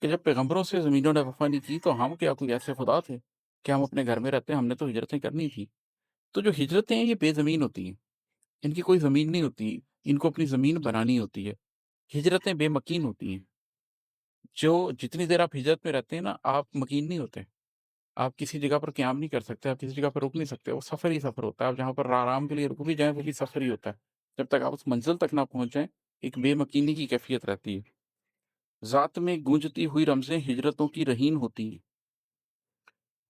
کہ जब पैगंबरों से ज़मीनों ने वफ़ा नहीं की, तो हम क्या कोई ऐसे खुदा थे कि हम अपने घर में रहते हैं, हमने तो हिजरतें करनी थी। तो जो हिजरतें हैं ये बेज़मीन होती हैं, इनकी कोई ज़मीन नहीं होती, इनको अपनी ज़मीन बनानी होती है। हिजरतें बेमकीन होती हैं, जो जितनी देर आप हिजरत में रहते हैं ना, आप मकीन नहीं होते। आप किसी जगह पर क़याम नहीं कर सकते, आप किसी जगह पर रुक नहीं सकते, वो सफ़र ही सफ़र होता है। आप जहाँ पर आराम के लिए रुक भी जाएँ, वो भी सफ़र ही होता है। जब तक आप उस मंज़िल तक ना पहुँच जाएँ, एक बेमकीनी की कैफ़ियत रहती है। ज़ात में गूँजती हुई रमज़ें हिजरतों की रहीन होती हैं।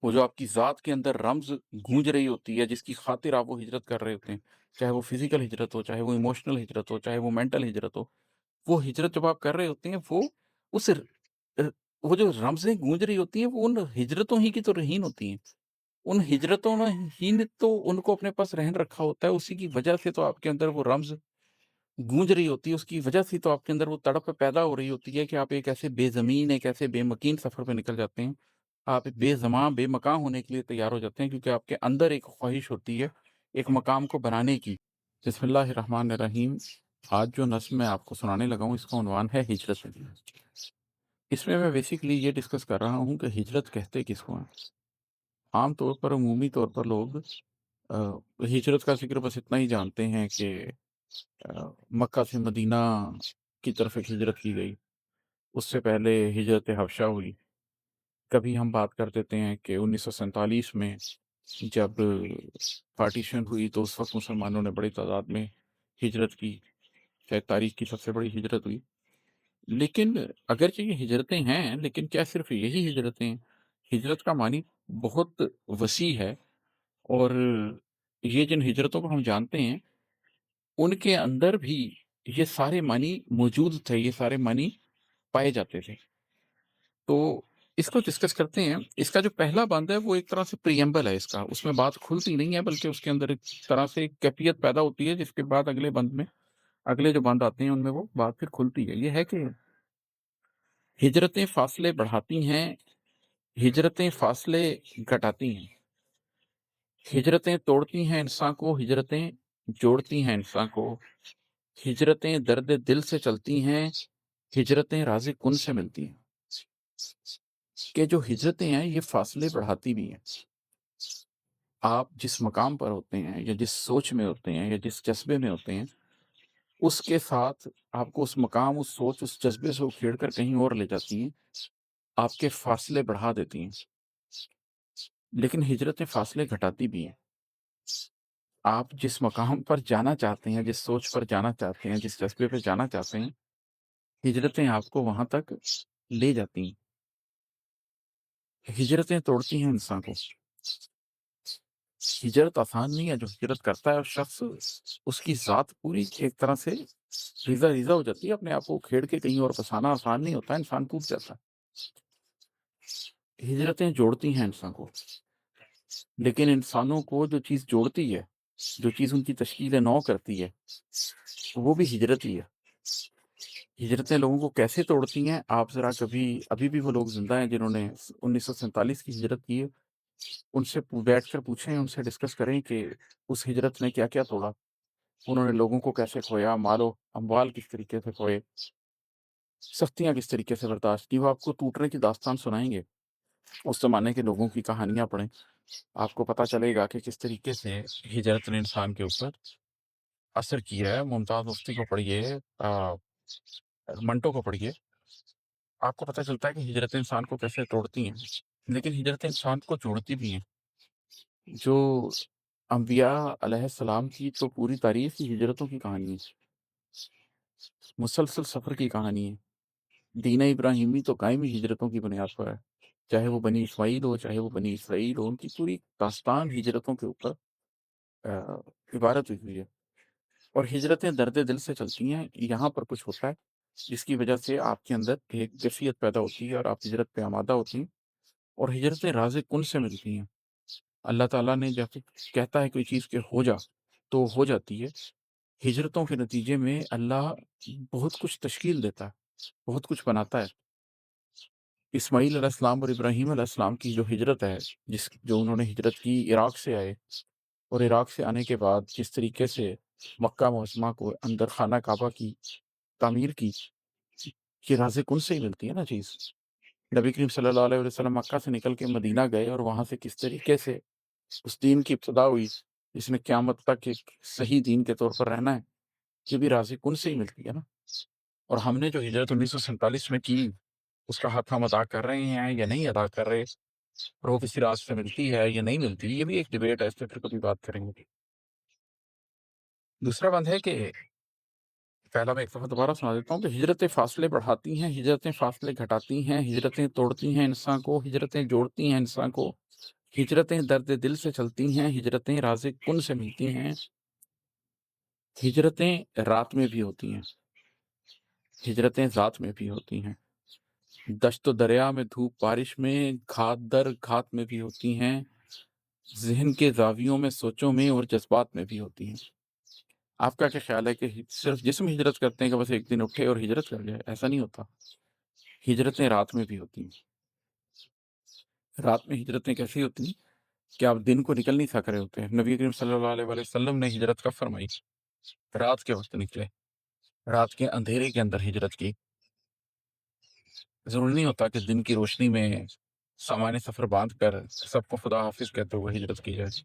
वो जो आपकी ज़ात के अंदर रम्ज़ गूँज रही होती है, जिसकी ख़ातिर आप वो हिजरत कर रहे होते हैं, चाहे वो फ़िज़िकल हिजरत हो, चाहे वो इमोशनल हिजरत हो, चाहे वो मेंटल हिजरत हो, वो हिजरत जब आप कर रहे होते हैं, उस अ, वो जो रम्ज़ें गूँज रही होती हैं, वो उन हिजरतों ही की तो रहीन होती हैं। उन हिजरतों ने ही ने तो उनको अपने पास रहन रखा होता है, उसी की वजह से तो आपके अंदर वो रम्ज़ गूँज रही होती है, उसकी वजह से तो आपके अंदर वो तड़प पैदा हो रही होती है कि आप एक ऐसे बेज़मीन, एक ऐसे बेमकीन सफ़र पे निकल जाते हैं। आप बेज़माँ, बेमकान होने के लिए तैयार हो जाते हैं क्योंकि आपके अंदर एक ख़्वाहिश होती है, एक मकाम को बनाने की। बिस्मिल्लाहिर्रहमानिर्रहीम। आज जो नज़्म मैं आपको सुनाने लगा हूँ, इसका उन्वान है हिजरत। इसमें मैं बेसिकली ये डिस्कस कर रहा हूँ कि हिजरत कहते किसको हैं? आम तौर पर, अमूमी तौर पर लोग हिजरत का ज़िक्र बस इतना ही जानते हैं कि मक्का से मदीना की तरफ एक हिजरत की गई। उससे पहले हिजरत हबशा हुई। कभी हम बात कर देते हैं कि 1947 में जब पार्टीशन हुई तो उस वक़्त मुसलमानों ने बड़ी तादाद में हिजरत की, शायद तारीख़ की सबसे बड़ी हिजरत हुई। लेकिन अगरचे ये हिजरतें हैं, लेकिन क्या सिर्फ़ यही हिजरतें हैं? हिजरत का मानी बहुत वसी है और ये जिन हिजरतों को हम जानते हैं, उनके अंदर भी ये सारे मानी मौजूद थे, ये सारे मानी पाए जाते थे। तो इसको डिस्कस करते हैं। इसका जो पहला बंद है वो एक तरह से प्रीएम्बल है इसका, उसमें बात खुलती नहीं है बल्कि उसके अंदर एक तरह से एक कैफ़ियत पैदा होती है जिसके बाद अगले बंद में अगले जो बंद आते हैं उनमें वो बात फिर खुलती है। ये है कि हिजरतें फ़ासले बढ़ाती हैं, हिजरतें फ़ासले घटाती हैं। हिजरतें तोड़ती हैं इंसान को, हिजरतें जोड़ती हैं इंसान को। हिजरतें दर्द दिल से चलती हैं, हिजरतें राज़-ए-कुन से मिलती हैं। कि जो हिजरतें हैं ये फ़ासले बढ़ाती भी हैं। आप जिस मकाम पर होते हैं या जिस सोच में होते हैं या जिस जज़्बे में होते हैं, उसके साथ आपको उस मकाम, उस सोच, उस जज़्बे से उखेड़ कर कहीं और ले जाती हैं, आपके फ़ासले बढ़ा देती हैं। लेकिन हिजरतें फ़ासले घटाती भी हैं। आप जिस मकाम पर जाना चाहते हैं, जिस सोच पर जाना चाहते हैं, जिस जज़्बे पे जाना चाहते हैं, हिजरतें आपको वहाँ तक ले जाती हैं। हिजरतें तोड़ती हैं इंसान को। हिजरत आसान नहीं है, जो हिजरत करता है वो शख्स, उसकी ज़ात पूरी एक तरह से रीज़ा-रीज़ा हो जाती है, अपने आप को उखेड़ के कहीं और फँसाना आसान नहीं होता है, इंसान टूट जाता है। हिजरतें जोड़ती हैं इंसान को, लेकिन इंसानों को जो चीज़ जोड़ती है, जो चीज़ उनकी तश्कील-ए-नौ करती है, वो भी हिजरत ही है। हिजरतें लोगों को कैसे तोड़ती हैं, आप ज़रा कभी अभी भी वो लोग ज़िंदा हैं जिन्होंने 1947 की हिजरत की है, उनसे बैठकर पूछें, उनसे डिस्कस करें कि उस हिजरत ने क्या-क्या तोड़ा? उन्होंने लोगों को कैसे खोया, मालो-अमवाल किस तरीके से खोए, सख्तियाँ किस तरीके से बर्दाश्त की, वो आपको टूटने की दास्तान सुनाएँगे। उस ज़माने के लोगों की कहानियाँ पढ़ें, आपको पता चलेगा कि किस तरीके से हिजरत ने इंसान के ऊपर असर किया है। मुमताज़ मुफ्ती को पढ़िए, मंटो को पढ़िए, आपको पता चलता है कि हिजरतें इंसान को कैसे तोड़ती हैं। लेकिन हिजरतें इंसान को जोड़ती भी हैं। जो अम्बिया अलैहिस्सलाम की तो पूरी तारीख़ ही हिजरतों की कहानी है, मुसलसल सफ़र की कहानी है। दीन इब्राहिमी तो कायम ही हिजरतों की बुनियाद पर है। चाहे वो बनी इस्माइल हो, चाहे वो बनी इसराइल हो, उनकी पूरी दास्तान हिजरतों के ऊपर इबारत हुई हुई है। और हिजरतें दर्द दिल से चलती हैं, यहाँ पर कुछ होता है, जिसकी वजह से आपके अंदर एक कैफ़ियत पैदा होती है और आप हिजरत पे आमादा होती हैं और हिजरतें राज़-ए-कुन से मिलती हैं। अल्लाह ताला ने जब कहता है कोई चीज़ कि हो जा, तो हो जाती है। हिजरतों के नतीजे में अल्लाह बहुत कुछ तश्कील देता है, बहुत कुछ बनाता है। इस्माईल अलैहिस्सलाम और इब्राहीम अलैहिस्सलाम की जो हिजरत है, जो उन्होंने हिजरत की, इराक से आए और इराक से आने के बाद जिस तरीके से मक्का मुअज़्ज़मा को अंदर खाना काबा की तामीर की, ये राज़-ए-कुन से ही मिलती है ना चीज़। نبی کریم صلی اللہ علیہ وسلم مکہ سے نکل کے مدینہ گئے اور وہاں سے کس طریقے سے اس دین کی ابتدا ہوئی جس میں قیامت تک ایک صحیح دین کے طور پر رہنا ہے، یہ بھی رازق کن سے ہی ملتی ہے نا۔ اور ہم نے جو ہجرت 1947 میں کی اس کا حق ہم ادا کر رہے ہیں یا نہیں ادا کر رہے، اور وہ کسی راز سے ملتی ہے یا نہیں ملتی، یہ بھی ایک ڈبیٹ ہے، اس پہ پھر کبھی بات کریں گے۔ دوسرا بند ہے کہ پہلا میں ایک دفعہ دوبارہ سنا دیتا ہوں کہ ہجرتیں فاصلے بڑھاتی ہیں، ہجرتیں فاصلے گھٹاتی ہیں، ہجرتیں توڑتی ہیں انسان کو، ہجرتیں جوڑتی ہیں انسان کو، ہجرتیں درد دل سے چلتی ہیں، ہجرتیں رازق کن سے ملتی ہیں، ہجرتیں رات میں بھی ہوتی ہیں، ہجرتیں ذات میں بھی ہوتی ہیں، دشت و دریا میں دھوپ بارش میں، گھات در گھات میں بھی ہوتی ہیں، ذہن کے زاویوں میں سوچوں میں اور جذبات میں بھی ہوتی ہیں۔ آپ کا کیا خیال ہے کہ صرف جسم ہجرت کرتے ہیں کہ بس ایک دن اٹھے اور ہجرت کر گئے؟ ایسا نہیں ہوتا، ہجرتیں رات میں بھی ہوتی ہیں۔ رات میں ہجرتیں کیسی ہوتی ہیں کہ آپ دن کو نکل نہیں سک رہے ہوتے ہیں۔ نبی کریم صلی اللہ علیہ وآلہ وسلم نے ہجرت کب فرمائی؟ رات کے وقت نکلے، رات کے اندھیرے کے اندر ہجرت کی۔ ضروری نہیں ہوتا کہ دن کی روشنی میں سامان سفر باندھ کر سب کو خدا حافظ کہتے ہوئے ہجرت کی جائے،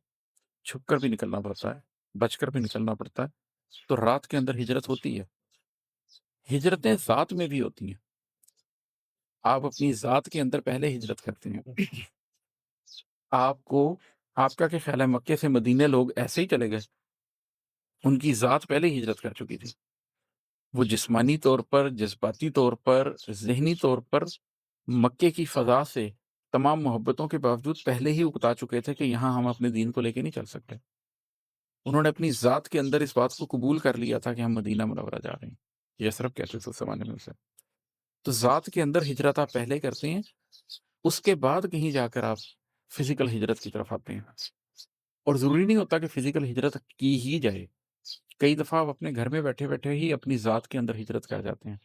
چھپ کر بھی نکلنا پڑتا ہے، بچ کر بھی نکلنا پڑتا ہے، تو رات کے اندر ہجرت ہوتی ہے۔ ہجرتیں ذات میں بھی ہوتی ہیں، آپ اپنی ذات کے اندر پہلے ہجرت کرتے ہیں۔ آپ کا کیا خیال ہے مکے سے مدینے لوگ ایسے ہی چلے گئے؟ ان کی ذات پہلے ہی ہجرت کر چکی تھی، وہ جسمانی طور پر، جذباتی طور پر، ذہنی طور پر مکے کی فضا سے تمام محبتوں کے باوجود پہلے ہی اکتا چکے تھے کہ یہاں ہم اپنے دین کو لے کے نہیں چل سکتے۔ انہوں نے اپنی ذات کے اندر اس بات کو قبول کر لیا تھا کہ ہم مدینہ منورہ جا رہے ہیں، یہ صرف کہتے تھے اس زمانے میں اسے۔ تو ذات کے اندر ہجرت آپ پہلے کرتے ہیں، اس کے بعد کہیں جا کر آپ فزیکل ہجرت کی طرف آتے ہیں۔ اور ضروری نہیں ہوتا کہ فزیکل ہجرت کی ہی جائے، کئی دفعہ آپ اپنے گھر میں بیٹھے بیٹھے ہی اپنی ذات کے اندر ہجرت کر جاتے ہیں۔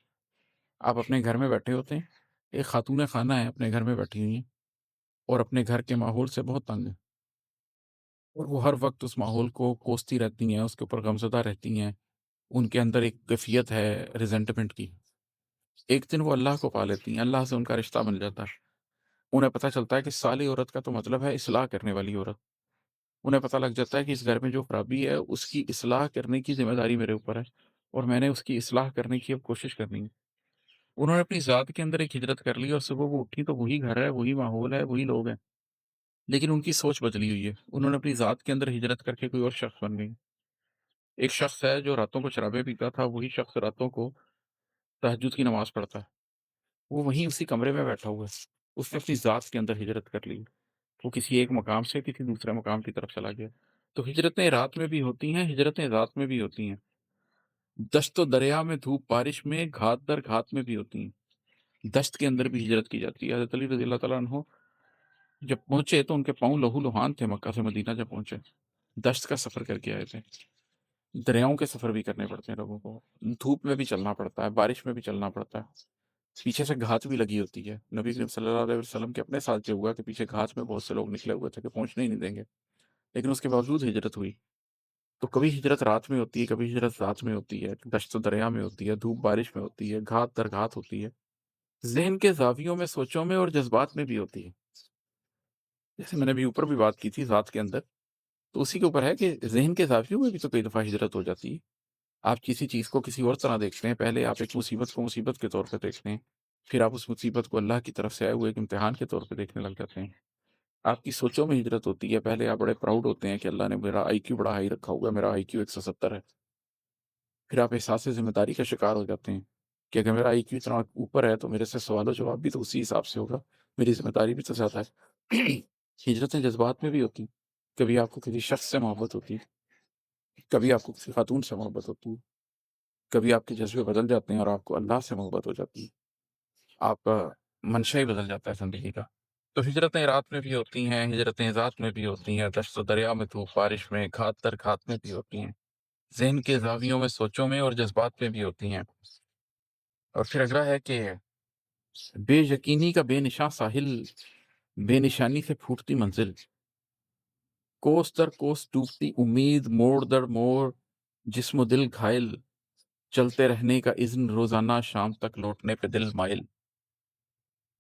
آپ اپنے گھر میں بیٹھے ہوتے ہیں، ایک خاتون خانہ ہے اپنے گھر میں بیٹھی ہوئی ہیں اور اپنے گھر کے ماحول سے بہت تنگ ہے، اور وہ ہر وقت اس ماحول کو کوستی رہتی ہیں، اس کے اوپر غمزدہ رہتی ہیں، ان کے اندر ایک کیفیت ہے ریزنٹمنٹ کی۔ ایک دن وہ اللہ کو پا لیتی ہیں، اللہ سے ان کا رشتہ بن جاتا ہے، انہیں پتہ چلتا ہے کہ صالح عورت کا تو مطلب ہے اصلاح کرنے والی عورت۔ انہیں پتہ لگ جاتا ہے کہ اس گھر میں جو خرابی ہے اس کی اصلاح کرنے کی ذمہ داری میرے اوپر ہے، اور میں نے اس کی اصلاح کرنے کی اب کوشش کرنی ہے۔ انہوں نے اپنی ذات کے اندر ایک ہجرت کر لی، اور صبح وہ اٹھی تو وہی گھر ہے، وہی ماحول ہے، وہی لوگ ہیں، لیکن ان کی سوچ بدلی ہوئی ہے۔ انہوں نے اپنی ذات کے اندر ہجرت کر کے کوئی اور شخص بن گئی۔ ایک شخص ہے جو راتوں کو شرابیں پیتا تھا، وہی شخص راتوں کو تہجد کی نماز پڑھتا ہے، وہ وہیں اسی کمرے میں بیٹھا ہوا ہے۔ اس نے اپنی ذات کے اندر ہجرت کر لی، وہ کسی ایک مقام سے کسی دوسرے مقام کی طرف چلا گیا۔ تو ہجرتیں رات میں بھی ہوتی ہیں، ہجرتیں ذات میں بھی ہوتی ہیں، دشت و دریا میں دھوپ بارش میں، گھات در گھات میں بھی ہوتی ہیں۔ دشت کے اندر بھی ہجرت کی جاتی ہے۔ حضرت علی رضی اللہ تعالیٰ عنہ جب پہنچے تو ان کے پاؤں لہو لہان تھے، مکہ سے مدینہ جب پہنچے دشت کا سفر کر کے آئے تھے۔ دریاؤں کے سفر بھی کرنے پڑتے ہیں لوگوں کو، دھوپ میں بھی چلنا پڑتا ہے، بارش میں بھی چلنا پڑتا ہے، پیچھے سے گھات بھی لگی ہوتی ہے۔ نبی کریم صلی اللہ علیہ وسلم کے اپنے ساتھ جو ہوا کہ پیچھے گھات میں بہت سے لوگ نکلے ہوئے تھے کہ پہنچنے ہی نہیں دیں گے، لیکن اس کے باوجود ہجرت ہوئی۔ تو کبھی ہجرت رات میں ہوتی ہے، کبھی ہجرت رات میں ہوتی ہے، دشت و دریا میں ہوتی ہے، دھوپ بارش میں ہوتی ہے، گھات در گھات ہوتی ہے، ذہن کے زاویوں میں، سوچوں میں اور جذبات میں بھی ہوتی ہے۔ جیسے میں نے ابھی اوپر بھی بات کی تھی ذات کے اندر، تو اسی کے اوپر ہے کہ ذہن کے زاویوں میں بھی تو کئی دفعہ ہجرت ہو جاتی ہے۔ آپ کسی چیز کو کسی اور طرح دیکھتے ہیں، پہلے آپ ایک مصیبت کو مصیبت کے طور پہ دیکھتے ہیں، پھر آپ اس مصیبت کو اللہ کی طرف سے آئے ہوئے ایک امتحان کے طور پہ دیکھنے لگ جاتے ہیں۔ آپ کی سوچوں میں ہجرت ہوتی ہے، پہلے آپ بڑے پراؤڈ ہوتے ہیں کہ اللہ نے میرا آئی کیو بڑا ہائی رکھا ہوا ہے، میرا آئی کیو 170 ہے، پھر آپ احساس ذمہ داری کا شکار ہو جاتے ہیں کہ اگر میرا آئی کیو اتنا اوپر ہے تو میرے سے سوال و جواب بھی تو اسی حساب سے ہوگا، میری ذمہ داری بھی تو زیادہ ہے۔ ہجرتیں جذبات میں بھی ہوتی ہیں، کبھی آپ کو کسی شخص سے محبت ہوتی ہے، کبھی آپ کو کسی خاتون سے محبت ہوتی ہے، کبھی آپ کے جذبے بدل جاتے ہیں اور آپ کو اللہ سے محبت ہو جاتی ہے، آپ کا منشا ہی بدل جاتا ہے زندگی کا۔ تو ہجرتیں رات میں بھی ہوتی ہیں، ہجرتیں ذات میں بھی ہوتی ہیں، دشت و دریا میں، دھوپ بارش میں، گھات در گھات میں بھی ہوتی ہیں، ذہن کے زاویوں میں، سوچوں میں اور جذبات میں بھی ہوتی ہیں۔ اور پھر اگلا ہے کہ بے یقینی کا بے نشاں ساحل، بے نشانی سے پھوٹتی منزل، کوس در کوس ڈوبتی امید، موڑ در موڑ جسم و دل گھائل، چلتے رہنے کا اذن روزانہ، شام تک لوٹنے پہ دل مائل۔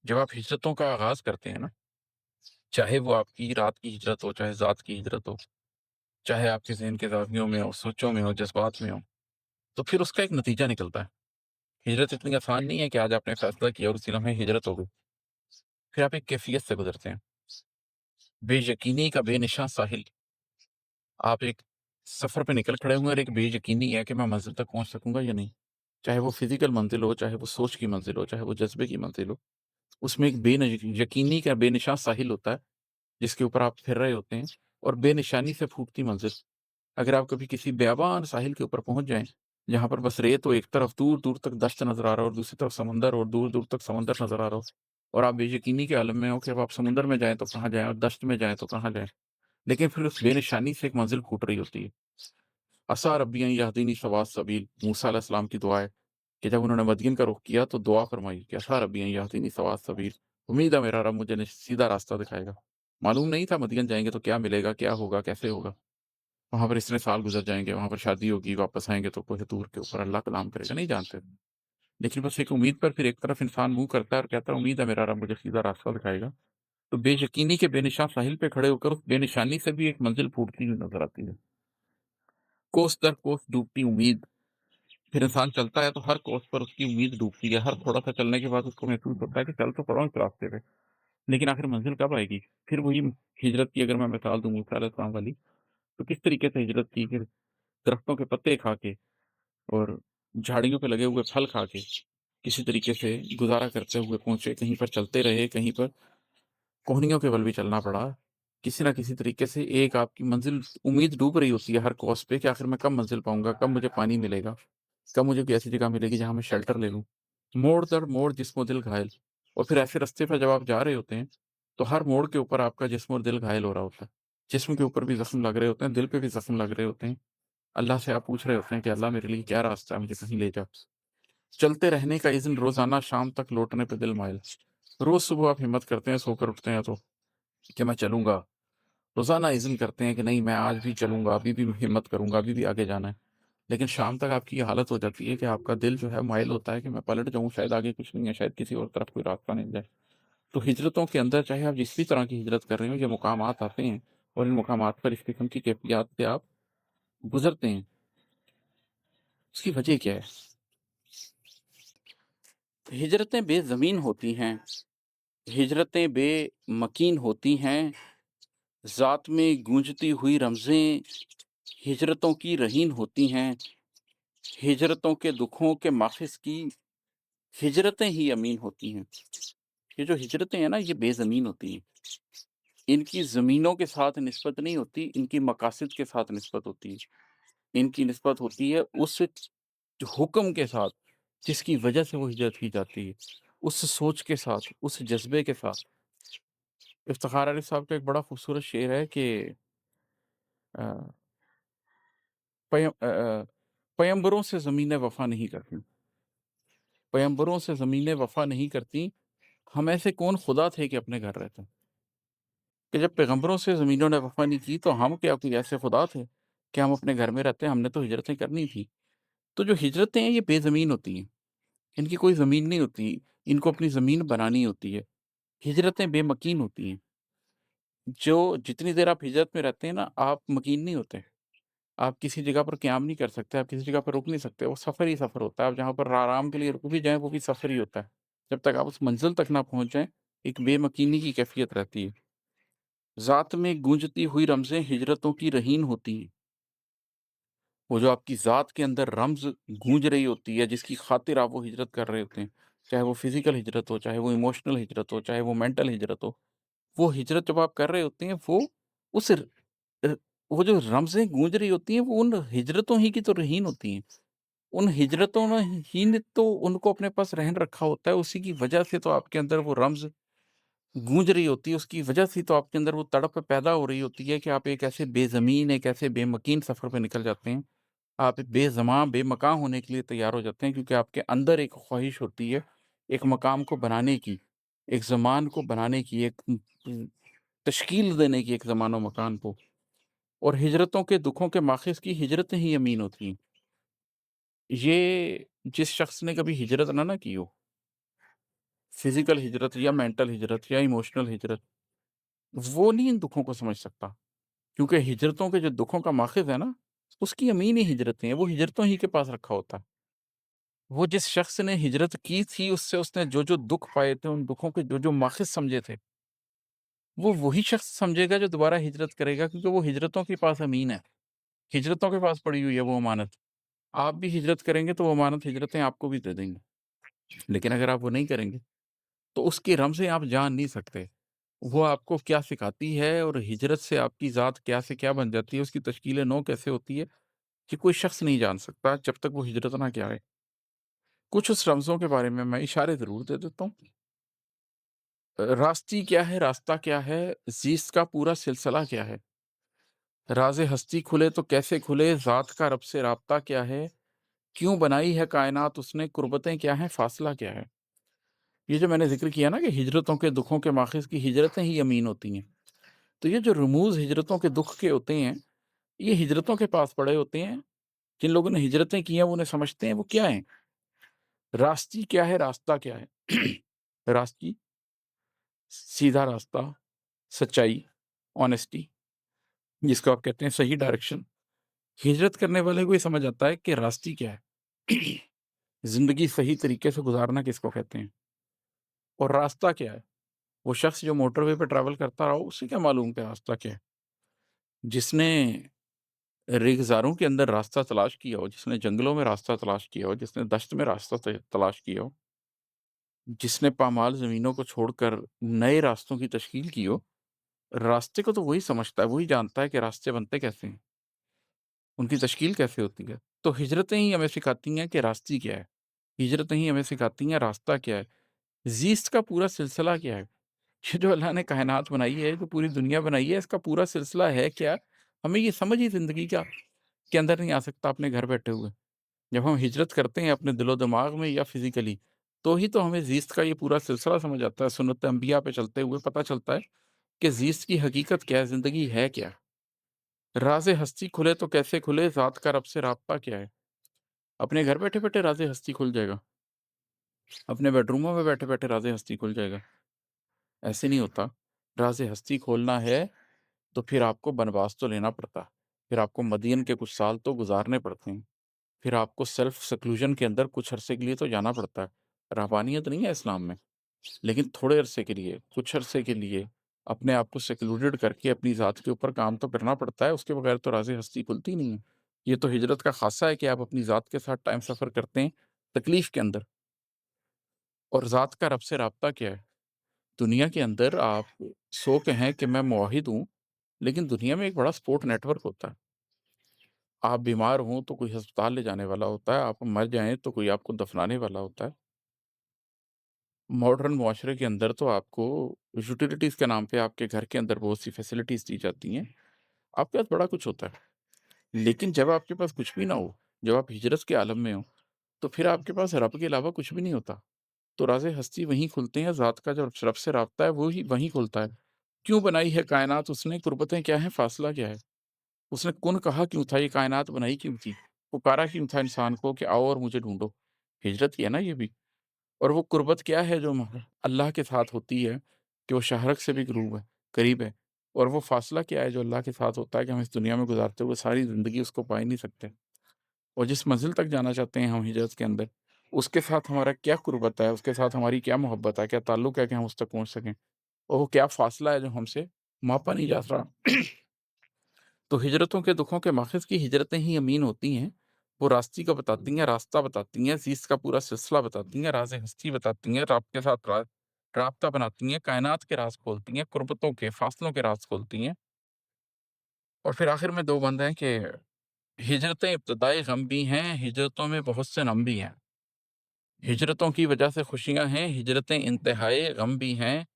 جب آپ ہجرتوں کا آغاز کرتے ہیں نا، چاہے وہ آپ کی رات کی ہجرت ہو، چاہے ذات کی ہجرت ہو، چاہے آپ کے ذہن کے زاویوں میں ہو، سوچوں میں ہو، جذبات میں ہو، تو پھر اس کا ایک نتیجہ نکلتا ہے۔ ہجرت اتنی آسان نہیں ہے کہ آج آپ نے فیصلہ کیا اور اسی لمحے ہجرت ہو گئی۔ پھر آپ ایک کیفیت سے گزرتے ہیں، بے یقینی کا بے نشاں ساحل۔ آپ ایک سفر پہ نکل کھڑے ہوئے اور ایک بے یقینی ہے کہ میں منزل تک پہنچ سکوں گا یا نہیں، چاہے وہ فزیکل منزل ہو، چاہے وہ سوچ کی منزل ہو، چاہے وہ جذبے کی منزل ہو۔ اس میں ایک یقینی کا بے نشاں ساحل ہوتا ہے جس کے اوپر آپ پھر رہے ہوتے ہیں، اور بے نشانی سے پھوٹتی منزل۔ اگر آپ کبھی کسی بیابان ساحل کے اوپر پہنچ جائیں جہاں پر بس ریت ہو، ایک طرف دور دور تک دشت نظر آ رہا ہو اور دوسری طرف سمندر، اور دور دور تک سمندر نظر آ رہا ہو، اور آپ بے یقینی کے عالم میں ہو کہ اب آپ سمندر میں جائیں تو کہاں جائیں اور دشت میں جائیں تو کہاں جائیں، لیکن پھر اس بے نشانی سے ایک منزل پھوٹ رہی ہوتی ہے۔ عسیٰ ربی ان یہدینی سواء السبیل، موسیٰ علیہ السلام کی دعا ہے کہ جب انہوں نے مدین کا رخ کیا تو دعا فرمائی کہ عسیٰ ربی ان یہدینی سواء السبیل، امید ہے میرا رب مجھے سیدھا راستہ دکھائے گا۔ معلوم نہیں تھا مدین جائیں گے تو کیا ملے گا، کیا ہوگا، کیسے ہوگا، وہاں پر اتنے سال گزر جائیں گے، وہاں پر شادی ہوگی، واپس آئیں گے تو کوہ طور کے اوپر اللہ کلام کرے گا، نہیں جانتے، لیکن بس ایک امید پر پھر ایک طرف انسان منہ کرتا ہے اور کہتا ہے امید ہے میرا رب مجھے سیدھا راستہ دکھائے گا۔ تو بے یقینی کے بے نشان ساحل پہ کھڑے ہو کر اس بے نشانی سے بھی ایک منزل پھوٹتی ہوئی نظر آتی ہے، کوس در کوس ڈوبتی امید۔ پھر انسان چلتا ہے تو ہر کوس پر اس کی امید ڈوبتی ہے، ہر تھوڑا سا چلنے کے بعد اس کو محسوس ہوتا ہے کہ چل تو پڑا ہوں اس راستے پہ، لیکن آخر منزل کب آئے گی؟ پھر وہی ہجرت کی اگر میں مثال دوں موسیٰ علیہ السلام والی، تو کس طریقے سے ہجرت کی کہ درختوں کے پتے کھا کے اور جھاڑیوں پہ لگے ہوئے پھل کھا کے کسی طریقے سے گزارا کرتے ہوئے پہنچے، کہیں پر چلتے رہے، کہیں پر کوہنیوں کے بل بھی چلنا پڑا، کسی نہ کسی طریقے سے ایک آپ کی منزل امید ڈوب رہی ہوتی ہے ہر کوس پہ کہ آخر میں کب منزل پاؤں گا، کب مجھے پانی ملے گا، کب مجھے کوئی ایسی جگہ ملے گی جہاں میں شیلٹر لے لوں۔ موڑ در موڑ جسم و دل گھائل، اور پھر ایسے رستے پر جب آپ جا رہے ہوتے ہیں تو ہر موڑ کے اوپر آپ کا جسم اور دل گھائل ہو رہا ہوتا ہے، جسم کے اوپر بھی زخم لگ رہے ہوتے ہیں، دل پہ بھی زخم لگ رہے ہوتے ہیں، اللہ سے آپ پوچھ رہے ہوتے ہیں کہ اللہ میرے لیے کیا راستہ ہے، مجھے کہیں لے جا۔ چلتے رہنے کا اذن روزانہ، شام تک لوٹنے پہ دل مائل۔ روز صبح آپ ہمت کرتے ہیں، سو کر اٹھتے ہیں تو کہ میں چلوں گا، روزانہ اذن کرتے ہیں کہ نہیں میں آج بھی چلوں گا، ابھی بھی ہمت کروں گا، ابھی بھی آگے جانا ہے، لیکن شام تک آپ کی یہ حالت ہو جاتی ہے کہ آپ کا دل جو ہے مائل ہوتا ہے کہ میں پلٹ جاؤں، شاید آگے کچھ نہیں ہے، شاید کسی اور طرف کوئی راستہ نہیں جائے۔ تو ہجرتوں کے اندر چاہے آپ جس بھی طرح کی ہجرت کر رہے ہو، یہ مقامات آتے ہیں اور ان مقامات پر اس قسم کی کیفیات سے آپ گزرتے ہیں۔ اس کی وجہ کیا ہے؟ ہجرتیں بے زمین ہوتی ہیں، ہجرتیں بے مکین ہوتی ہیں، ذات میں گونجتی ہوئی رمزیں ہجرتوں کی رہین ہوتی ہیں، ہجرتوں کے دکھوں کے ماخذ کی ہجرتیں ہی امین ہوتی ہیں۔ یہ جو ہجرتیں ہیں نا یہ بے زمین ہوتی ہیں، ان کی زمینوں کے ساتھ نسبت نہیں ہوتی، ان کی مقاصد کے ساتھ نسبت ہوتی ہے، ان کی نسبت ہوتی ہے اس حکم کے ساتھ جس کی وجہ سے وہ ہجرت کی جاتی ہے، اس سوچ کے ساتھ، اس جذبے کے ساتھ۔ افتخار علی صاحب کا ایک بڑا خوبصورت شعر ہے کہ پیمبروں سے زمینیں وفا نہیں کرتی، پیمبروں سے زمینیں وفا نہیں کرتی، ہم ایسے کون خدا تھے کہ اپنے گھر رہتے، کہ جب پیغمبروں سے زمینوں نے وفا نہیں کی تو ہم کیا کوئی ایسے خدا تھے کہ ہم اپنے گھر میں رہتے، ہم نے تو ہجرتیں کرنی تھی۔ تو جو ہجرتیں ہیں یہ بے زمین ہوتی ہیں، ان کی کوئی زمین نہیں ہوتی، ان کو اپنی زمین بنانی ہوتی ہے۔ ہجرتیں بے مکین ہوتی ہیں، جو جتنی دیر آپ ہجرت میں رہتے ہیں نا آپ مکین نہیں ہوتے، آپ کسی جگہ پر قیام نہیں کر سکتے، آپ کسی جگہ پر رک نہیں سکتے، وہ سفر ہی سفر ہوتا ہے۔ آپ جہاں پر آرام کے لیے رک بھی جائیں وہ بھی سفر ہی ہوتا ہے، جب تک آپ اس منزل تک نہ پہنچ جائیں ایک بے مکینی کی کیفیت رہتی ہے۔ ذات میں گونجتی ہوئی رمزیں ہجرتوں کی رہین ہوتی ہیں، وہ جو آپ کی ذات کے اندر رمز گونج رہی ہوتی ہے جس کی خاطر آپ وہ ہجرت کر رہے ہوتے ہیں، چاہے وہ فزیکل ہجرت ہو، چاہے وہ ایموشنل ہجرت ہو، چاہے وہ مینٹل ہجرت ہو، وہ ہجرت جب آپ کر رہے ہوتے ہیں اس وہ جو رمزیں گونج رہی ہوتی ہیں وہ ان ہجرتوں ہی کی تو رہین ہوتی ہیں، ان ہجرتوں ہی نے تو ان کو اپنے پاس رہن رکھا ہوتا ہے، اسی کی وجہ سے تو آپ کے اندر وہ رمز گونج رہی ہوتی ہے، اس کی وجہ سے تو آپ کے اندر وہ تڑپ پیدا ہو رہی ہوتی ہے کہ آپ ایک ایسے بے زمین، ایک ایسے بے مکین سفر پہ نکل جاتے ہیں، آپ بے زماں بے مکان ہونے کے لیے تیار ہو جاتے ہیں، کیونکہ آپ کے اندر ایک خواہش ہوتی ہے ایک مقام کو بنانے کی، ایک زمان کو بنانے کی، ایک تشکیل دینے کی ایک زمان و مکان کو، اور ہجرتوں کے دکھوں کے ماخذ کی ہجرتیں ہی امین ہوتی ہیں۔ یہ جس شخص نے کبھی ہجرت نہ کی ہو फिज़िकल हिजरत या मेंटल हिजरत या इमोशनल हिजरत, वो नहीं इन दुखों को समझ सकता। क्योंकि हिजरतों के जो दुखों का माखिज़ है ना, उसकी अमीन ही हिजरतें हैं, वो हिजरतों ही के पास रखा होता है। वो जिस शख्स ने हिजरत की थी, उससे उसने जो-जो दुःख पाए थे, उन दुखों के जो-जो माखिज़ समझे थे, वो वही शख्स समझेगा जो दोबारा हिजरत करेगा, क्योंकि वो हिजरतों के पास अमीन है। हिजरतों के पास पड़ी हुई है वो अमानत। आप भी हिजरत करेंगे तो वो अमानत हिजरतें आपको भी दे देंगी। लेकिन अगर आप वो नहीं करेंगे, तो उसके रम से आप जान नहीं सकते। वो आपको क्या सिखाती है और हिजरत से आपकी ज़ात क्या से क्या बन जाती है, उसकी तश्कील-ए-नौ कैसे होती है, कि कोई शख्स नहीं जान सकता जब तक वो हिजरत ना किया है। कुछ उस रमज़ों के बारे में मैं इशारे ज़रूर दे देता हूँ। रास्ती क्या है, रास्ता क्या है, ज़ीस्त का पूरा सिलसिला क्या है, राज़े हस्ती खुले तो कैसे खुले, ज़ात का रब से राब्ता क्या है, क्यों बनाई है कायनात उसने, कुर्बतें क्या हैं, फ़ासला क्या है। ये जो मैंने ज़िक्र किया ना कि हिजरतों के दुखों के माखिज़ की हिजरतें ही अमीन होती हैं। तो ये जो रमूज़ हिजरतों के दुःख के होते हैं, ये हिजरतों के पास पड़े होते हैं। जिन लोगों ने हिजरतें की हैं, वो उन्हें समझते हैं, वो क्या हैं? रास्ती क्या है, रास्ता क्या है? रास्ती, सीधा रास्ता, सच्चाई, ऑनेस्टी, जिसको आप कहते हैं सही डायरेक्शन। हिजरत करने वाले को ये समझ आता है कि रास्ती क्या है? ज़िंदगी सही तरीके से गुज़ारना किसको कहते हैं? और रास्ता क्या है? वो शख्स जो मोटरवे पे ट्रैवल करता रहा हो, उसे क्या मालूम कि रास्ता क्या है? जिसने रेगिज़ारों के अंदर रास्ता तलाश किया हो, जिसने जंगलों में रास्ता तलाश किया हो, जिसने दश्त में रास्ता तलाश किया हो, जिसने पामाल ज़मीनों को छोड़कर नए रास्तों की तश्कील की हो, रास्ते को तो वही समझता है, वही जानता है कि रास्ते बनते कैसे हैं, उनकी तश्कील कैसे होती है। तो हिजरतें ही हमें सिखाती हैं कि रास्ते क्या है, हिजरतें ही हमें सिखाती हैं रास्ता क्या है, ज़ीस्त का पूरा सिलसिला क्या है। ये जो अल्लाह ने कायनात बनाई है, जो पूरी दुनिया बनाई है, इसका पूरा सिलसिला है क्या? हमें ये समझ ही ज़िंदगी का के अंदर नहीं आ सकता अपने घर बैठे हुए। जब हम हिजरत करते हैं अपने दिलो-दिमाग में या फ़िज़िकली, तो ही तो हमें ज़ीस्त का ये पूरा सिलसिला समझ आता है। सुन्नत-ए-अंबिया पे चलते हुए पता चलता है कि ज़ीस्त की हकीकत क्या है, ज़िंदगी है क्या? राज़े हस्ती खुले तो कैसे खुले, ज़ात का रब से राब्ता क्या है? अपने घर बैठे-बैठे राज़े हस्ती खुल जाएगा। अपने बेडरूमों में बैठे-बैठे राज़े हस्ती खुल जाएगा। ऐसे नहीं होता। राज़े हस्ती खोलना है तो फिर आपको बनवास तो लेना पड़ता है। फिर आपको मदीन के कुछ साल तो गुज़ारने पड़ते हैं। फिर आपको सेल्फ सेक्लूज़न के अंदर कुछ अरसे के लिए तो जाना पड़ता है। रहबानियत नहीं है इस्लाम में, लेकिन थोड़े अरसे के लिए, कुछ अरसे के लिए अपने आप को सेक्लूडेड करके अपनी ज़ात के ऊपर काम तो करना पड़ता है, उसके बगैर तो राज़ हस्ती खुलती नहीं है। ये तो हिजरत का ख़ासा है कि आप अपनी ज़ात के साथ टाइम सफ़र करते हैं, तकलीफ़ के अंदर। और ज़ात का रब से राब्ता क्या है? दुनिया के अंदर आप सो के हैं कि मैं मुवाहिद हूँ, लेकिन दुनिया में एक बड़ा सपोर्ट नेटवर्क होता है। आप बीमार हों तो कोई अस्पताल ले जाने वाला होता है, आप मर जाएँ तो कोई आपको दफ़नाने वाला होता है। मॉडर्न मुआशरे के अंदर तो आपको यूटिलिटीज़ के नाम पे आपके घर के अंदर बहुत सी फैसिलिटीज़ दी जाती हैं। आपके पास बड़ा कुछ होता है। लेकिन जब आपके पास कुछ भी ना हो, जब आप हिजरत के आलम में हो, तो फिर आपके पास रब के अलावा कुछ भी नहीं होता। तो राज़े हस्ती वहीं खुलते हैं, ज़ात का जो रब से राब्ता है वो ही वहीं खुलता है। क्यों बनाई है कायनात उसने, कुर्बतें क्या हैं, फ़ासला क्या है? उसने कुन कहा क्यों था, ये कायनात बनाई क्यों थी? पुकारा क्यों था इंसान को कि आओ और मुझे ढूँढो? हिजरत की है ना ये भी। और वो कुर्बत क्या है जो अल्लाह के साथ होती है कि वो शाहरग से भी करीब है। और वो फ़ासला क्या है जो अल्लाह के साथ होता है कि हम इस दुनिया में गुज़ारते हुए सारी ज़िंदगी उसको पा ही नहीं सकते। और जिस मंज़िल तक जाना चाहते हैं हम हिजरत के अंदर, उसके साथ हमारा क्या कुर्बत है, उसके साथ हमारी क्या मोहब्बत है, क्या ताल्लुक है कि हम उस तक पहुँच सकें? और वो क्या फ़ासला है जो हमसे मापा नहीं जा रहा। तो हिजरतों के दुखों के माखिज़ की हिजरतें ही अमीन होती हैं। वो रास्ते का बताती हैं, रास्ता बताती हैं, चीज़ का पूरा सिलसिला बताती हैं, राज़ हस्ती बताती हैं, रब के साथ राब्ता बनाती हैं, कायनात के राज़ खोलती हैं, कुर्बतों के, फ़ासलों के राज़ खोलती हैं। और फिर आखिर में 2 बंद हैं कि हिजरतें इब्तिदाई गम भी हैं, हिजरतों में बहुत से नम भी हैं। हिजरतों की वजह से खुशियाँ हैं, हिजरतें इंतहाए गम भी हैं,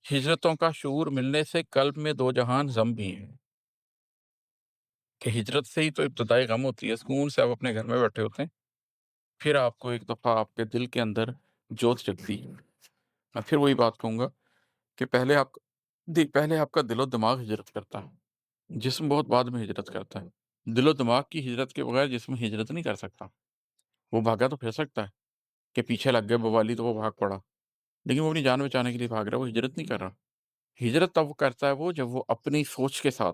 हिजरतों का शऊर मिलने से कल्ब में दो जहान ज़म भी हैं। कि हिजरत से ही तो इब्तिदाई गम होती है, सुकून से आप अपने घर में बैठे होते हैं। फिर आपको एक दफ़ा आपके दिल के अंदर जोत जगती है। मैं फिर वही बात कहूँगा कि पहले आपका दिलो-दिमाग हिजरत करता है, जिस्म बहुत बाद में हिजरत करता है। दिलो-दिमाग की हिजरत के बगैर जिस्म हिजरत नहीं कर सकता। वो भागा तो फिर सकता है कि पीछे लग गए बवाली तो वो भाग पड़ा, लेकिन वो अपनी जान बचाने के लिए भाग रहा है, वो हिजरत नहीं कर रहा। हिजरत तब करता है वो जब वो अपनी सोच के साथ,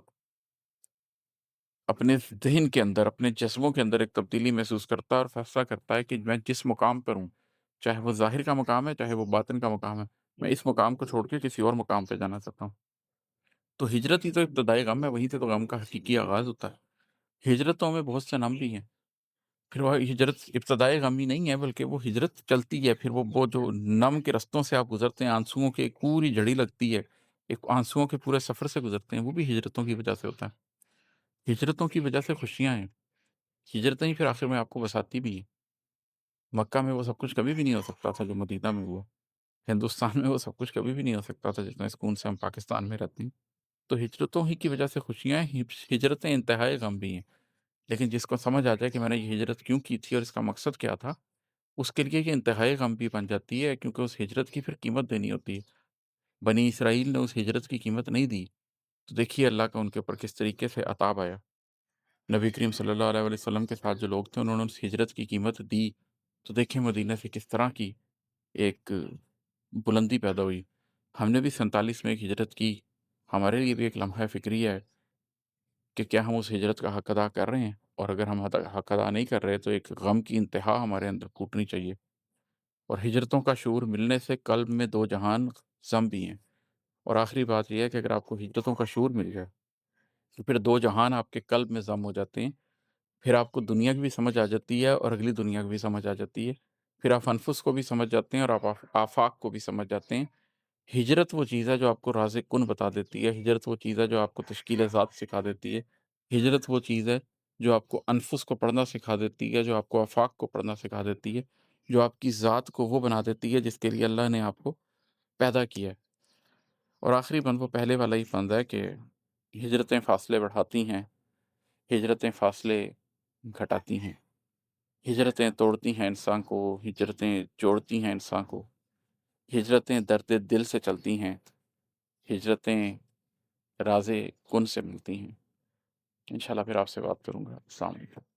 अपने ज़हन के अंदर, अपने जिस्मों के अंदर एक तब्दीली महसूस करता है और फैसला करता है कि मैं जिस मुकाम पर हूँ, चाहे वो ज़ाहिर का मुकाम है, चाहे वो बातिन का मुकाम है, मैं इस मुकाम को छोड़ के किसी और मुकाम पे जाना चाहता हूँ। तो हिजरत ही तो इब्तिदाई गम है, वहीं से तो गम का हकीकी आगाज़ होता है। हिजरतों में बहुत से नाम भी हैं। फिर वो हिजरत इब्तिदाई गम ही नहीं है, बल्कि वो हिजरत चलती है, फिर वो जो नम के रास्तों से आप गुज़रते हैं, आँसुओं की एक पूरी झड़ी लगती है, एक आँसुओं के पूरे सफ़र से गुज़रते हैं, वो भी हिजरतों की वजह से होता है। हिजरतों की वजह से खुशियाँ हैं, हिजरतें ही फिर आखिर में आपको बसाती भी हैं। मक्का में वो सब कुछ कभी भी नहीं हो सकता था जो मदीना में हुआ। हिंदुस्तान में वो सब कुछ कभी भी नहीं हो सकता था जितना सुकून से हम पाकिस्तान में रहते हैं। तो हिजरतों ही की वजह से खुशियाँ हैं, हिजरतें इंतहाई गम भी हैं। लेकिन जिसको समझ आ जाए कि मैंने ये हिजरत क्यों की थी और इसका मकसद क्या था, उसके लिए ये इंतहाई गम भी बन जाती है, क्योंकि उस हिजरत की फिर कीमत देनी होती है। बनी इसराइल ने उस हिजरत की कीमत नहीं दी, तो देखिए अल्लाह का उनके ऊपर किस तरीके से अताब आया। नबी करीम सल्लल्लाहु अलैहि वसल्लम के साथ जो लोग थे उन्होंने उस हिजरत की कीमत दी, तो देखिए मदीना से किस तरह की एक बुलंदी पैदा हुई। हमने भी 47 में एक हिजरत की, हमारे लिए भी एक लम्हा फ़िक्रिया है कि क्या हम उस हिजरत का हक़ अदा कर रहे हैं? और अगर हम हक़ अदा नहीं कर रहे, तो एक गम की इंतहा हमारे अंदर फूटनी चाहिए। और हिजरतों का शूर मिलने से क़ल्ब में दो जहान सम भी हैं। और आखिरी बात ये है कि अगर आपको हिजरतों का शूर मिल जाए, तो फिर दो जहान आपके क़ल्ब में ज़म हो जाते हैं। फिर आपको दुनिया की भी समझ आ जाती है और अगली दुनिया की भी समझ आ जाती है। फिर आप अनफुस को भी समझ जाते हैं और आप आफ़ाक़ को भी समझ जाते हैं। हिजरत वो चीज़ है जो आपको राज़-ए-कुन बता देती है, हिजरत वो चीज़ है जो आपको तश्कील-ए-ज़ात सिखा देती है, हिजरत वो चीज़ है जो आपको अनफुस को पढ़ना सिखा देती है, जो आपको आफ़ाक़ को पढ़ना सिखा देती है, जो आपकी ज़ात को वो बना देती है जिसके लिए अल्लाह ने आपको पैदा किया है। और आखिरी पन वो पहले वाला ही फंद है कि हिजरतें फ़ासले बढ़ाती हैं, हिजरतें फ़ासले घटाती हैं। हिजरतें तोड़ती हैं इंसान को, हिजरतें जोड़ती हैं इंसान को, हिजरतें दर्द दिल से चलती हैं, हिजरतें राज़े कुन से मिलती हैं। इंशाल्लाह फिर आपसे बात करूँगा। अस्सलाम वालेकुम।